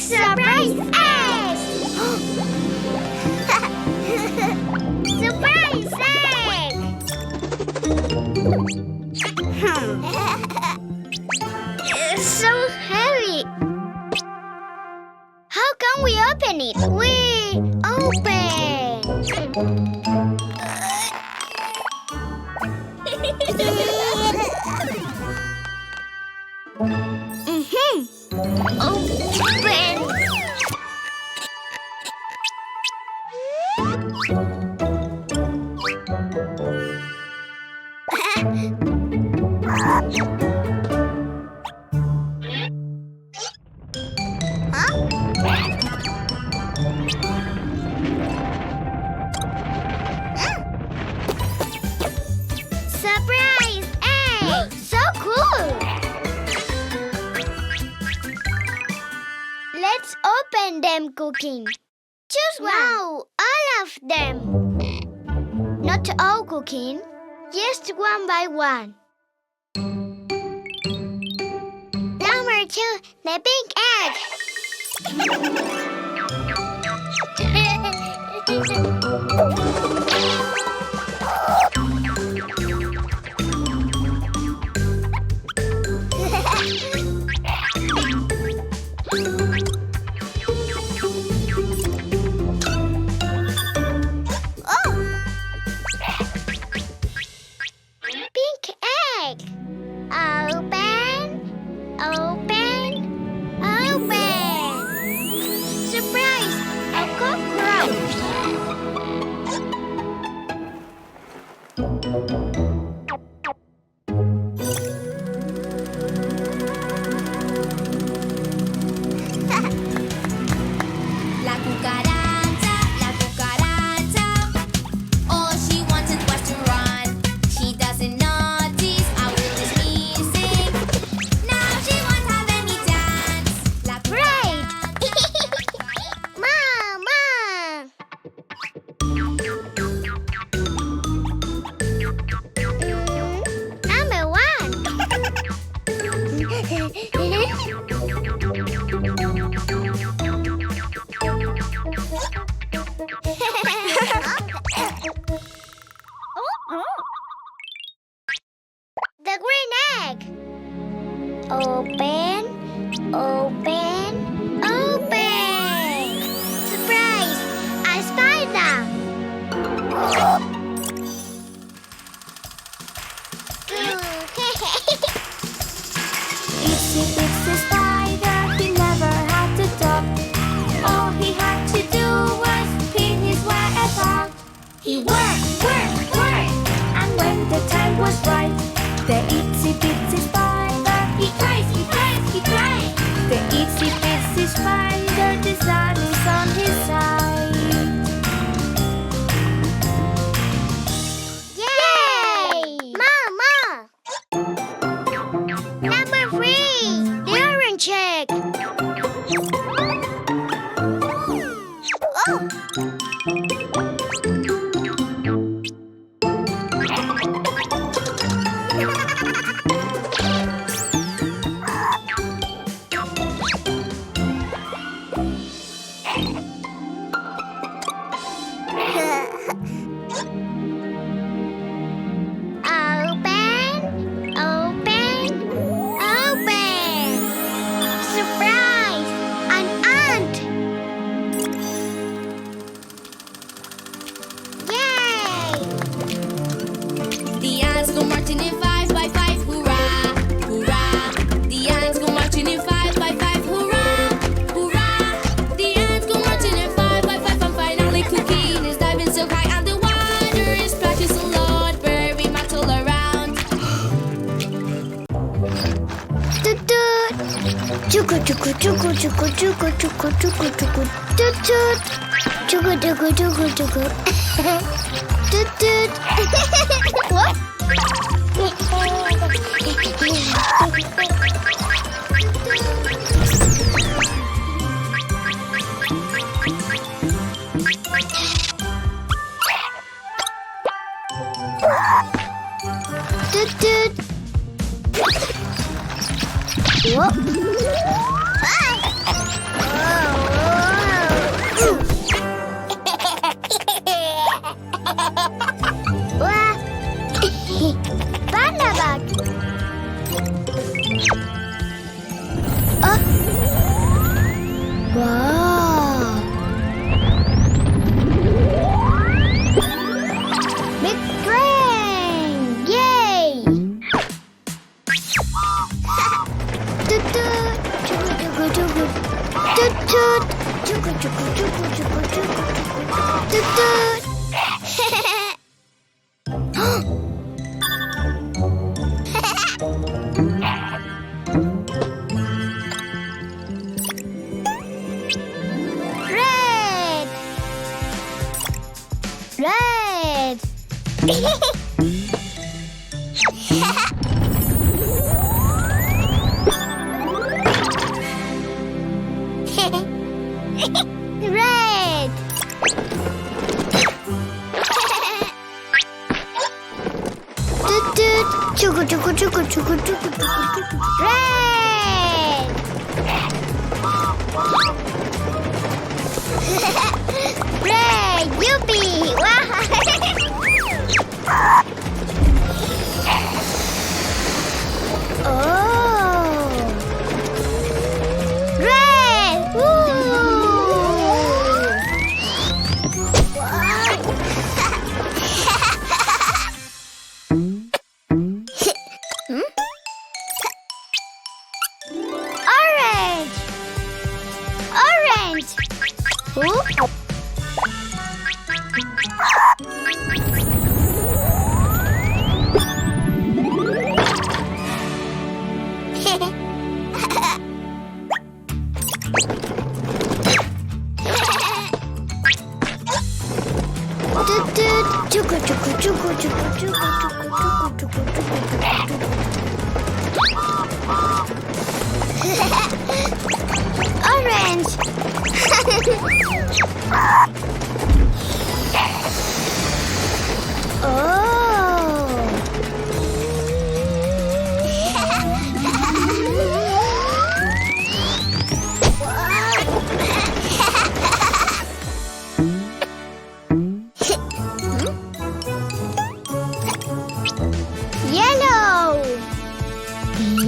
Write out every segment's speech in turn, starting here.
Surprise egg! Surprise egg! It's so heavy. How can we open it? We open. Open. Surprise egg! So cool! Let's open them, Cuquin. Choose one. No, all of them. Not all, Cuquin. Just one by one. Number 2, the pink egg. Open, open, open. Surprise! A cockroach. La cucaracha, all she wanted was to run. She doesn't notice our little music. Now she won't have any dance. La Right! Mama! Number 1. The green egg. Open, open, open. Surprise! A spider. Itsy bitsy spider, he never had to talk. All he had to do was pin his web up. He worked, and when the time was right, the itsy bitsy spider, he cries. The itsy bitsy spider, the sun is on his side. Yay! Mama! Number 3, the orange egg. Oh! Open, open, open. Surprise! An ant. Yay! The ants go marching in 5 by 5, hurrah, hurrah. The ants go marching in 5 by 5, hurrah, hurrah. The ants go marching in 5 by 5, and finally Cuquín is diving so high, and the water is splashing a lot, very much all around. Toot toot. Chuku chuku chuku chuku chuku chuku chuku chuku. Toot toot. Chuku chuku chuku chuku. Toot toot. What? Toot toot. Whoop. Ah! Tut tut. Cuku cuku cuku cuku cuku cuku. Tut tut. Red. Red. Tut tut. Cuku cuku cuku cuku cuku cuku. Red. Red. Yuppie. Wow. Oh. Red. Woo. Orange. Orange. Ooh. Cuku cuku cuku cuku cuku cuku cuku Orange.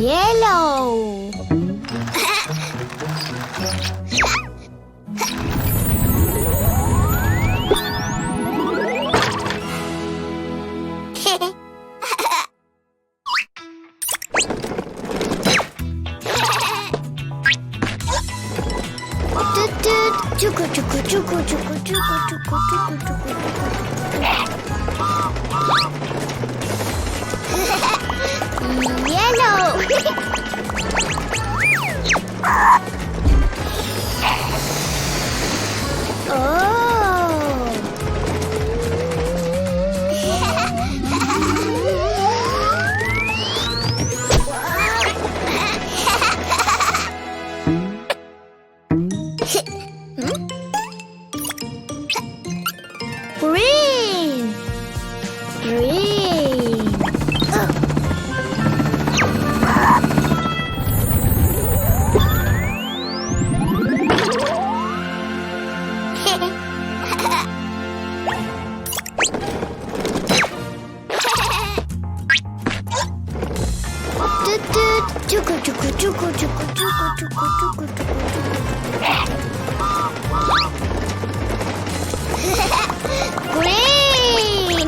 Yellow. Cuku cuku cuku cuku cuku cuku cuku cuku. Yellow. Green. Green. Cuku cuku cuku cuku cuku cuku cuku cuku. Green.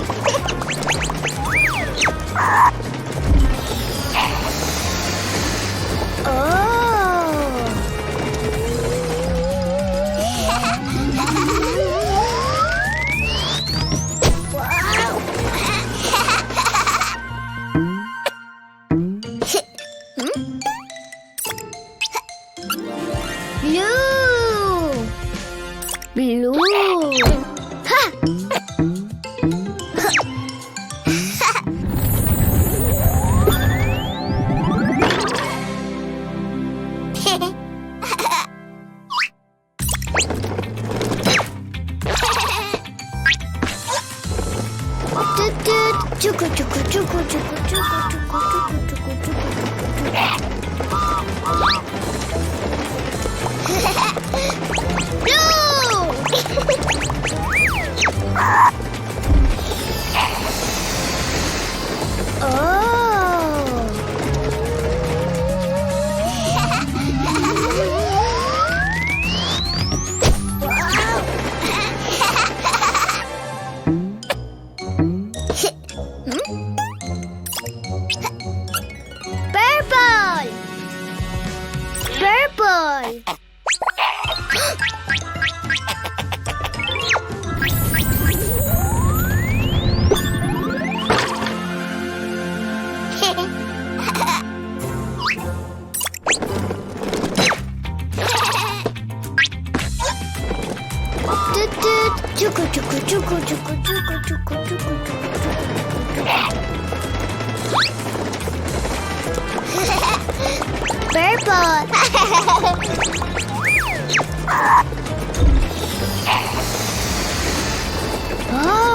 Blue. Ha! Cuku cuku cuku cuku cuku cuku cuku cuku Tut tut. Çuku çuku çuku çuku çuku çuku çuku Purple. Oh.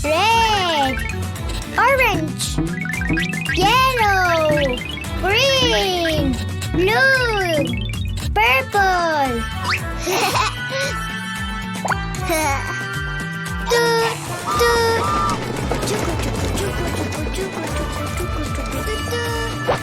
Red, orange, yellow, green, blue, purple. Tut, tut. Cuku, cuku, cuku, cuku, cuku, cuku, cuku, cuku, tut, tut.